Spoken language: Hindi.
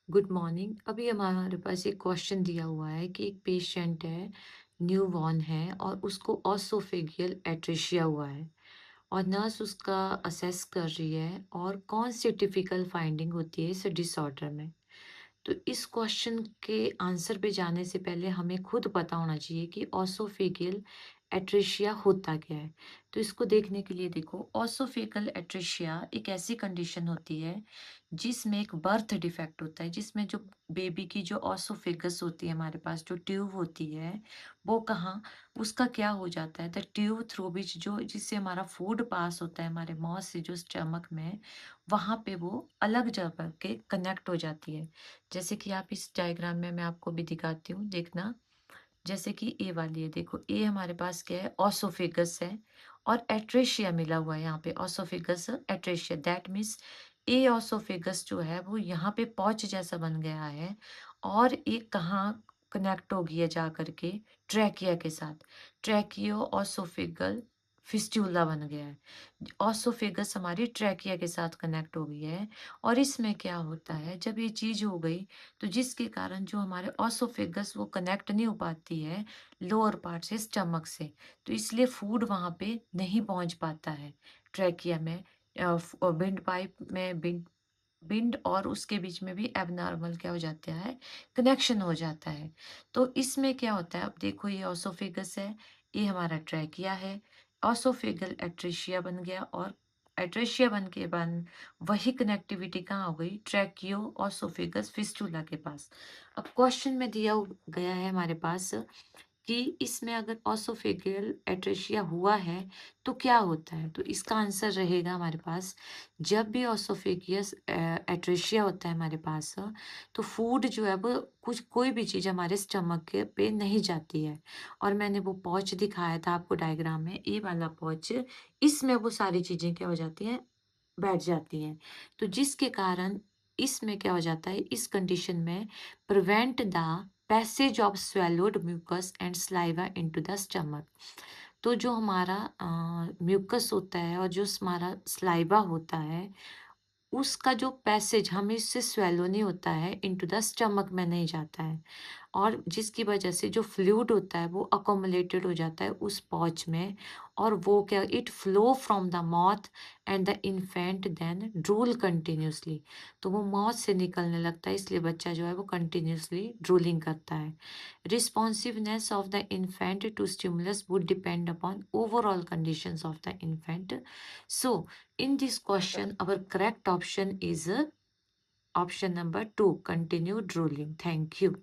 Good morning. अभी हमारे पास एक क्वेश्चन दिया हुआ है कि एक पेशेंट है, न्यू बॉर्न है और उसको ऑसोफेगियल एट्रेशिया हुआ है और नर्स उसका असेस कर रही है और कौन सी टिपिकल फाइंडिंग होती है इस डिसऑर्डर में। तो इस क्वेश्चन के आंसर पे जाने से पहले हमें खुद पता होना चाहिए कि ऑसोफेगियल एट्रेशिया होता क्या है। तो इसको देखने के लिए देखो, ऑसोफेगल एट्रेशिया एक ऐसी कंडीशन होती है जिसमें एक बर्थ डिफेक्ट होता है, जिसमें जो बेबी की जो ऑसोफेगस होती है, हमारे पास जो ट्यूब होती है, वो कहाँ, उसका क्या हो जाता है, द ट्यूब थ्रू विच जो जिससे हमारा फूड पास होता है हमारे माउथ से जो स्टमक में, वहां पे वो अलग जगह के कनेक्ट हो जाती है। जैसे कि आप इस डायग्राम में मैं आपको भी दिखाती हूँ, देखना। जैसे कि ए वाली है, देखो ए हमारे पास क्या है, ऑसोफेगस है और एट्रेशिया मिला हुआ है यहाँ पे, oesophagus atresia, that means a oesophagus जो है वो यहाँ पे पॉच जैसा बन गया है और एक कहाँ कनेक्ट हो गई है जा करके, ट्रैकिया के साथ, ट्रैकियो ऑसोफेगल फिस्टूला बन गया है। ऑसोफेगस हमारी ट्रैकिया के साथ कनेक्ट हो गई है और इसमें क्या होता है, जब ये चीज हो गई तो जिसके कारण जो हमारे ऑसोफेगस वो कनेक्ट नहीं हो पाती है लोअर पार्ट से, स्टमक से, तो इसलिए फूड वहां पे नहीं पहुंच पाता है ट्रैकिया में। बिंड पाइप में बिंड और उसके बीच में भी एबनॉर्मल क्या हो जाता है, कनेक्शन हो जाता है। तो इसमें क्या होता है, अब देखो ये ऑसोफेगस है, ये हमारा ट्रैकिया है, ऑसोफेगल एट्रेशिया बन गया और एट्रेशिया बन के बाद वही कनेक्टिविटी कहाँ हो गई, ट्रैकियो ऑसोफेगस फिस्टुला के पास। अब क्वेश्चन में गया है हमारे पास कि इसमें अगर ऑसोफेगियल एट्रेशिया हुआ है तो क्या होता है। तो इसका आंसर रहेगा हमारे पास, जब भी ऑसोफेगियस एट्रेशिया होता है हमारे पास, तो फूड जो है वो कुछ कोई भी चीज़ हमारे स्टमक के पे नहीं जाती है। और मैंने वो पॉच दिखाया था आपको डायग्राम में, ए वाला पॉच, इसमें वो सारी चीज़ें क्या हो जाती हैं, बैठ जाती हैं। तो जिसके कारण इसमें क्या हो जाता है, इस कंडीशन में prevent the passage of swallowed mucus and saliva into the stomach। तो जो हमारा म्यूकस होता है और जो हमारा स्लाइवा होता है, उसका जो पैसेज हमें इससे स्वेलो नहीं होता है, इनटू द स्टमक में नहीं जाता है और जिसकी वजह से जो फ्लूइड होता है वो अकोमुलेटेड हो जाता है उस पॉच में और वो क्या, it flow from the mouth and the infant then drool continuously. तो वो माउथ से निकलने लगता है, इसलिए बच्चा जो है वो कंटिन्यूसली ड्रूलिंग करता है। Responsiveness of the infant to stimulus would depend upon overall conditions of the infant. So, in this question, our correct option is option number 2, continue drooling. Thank you.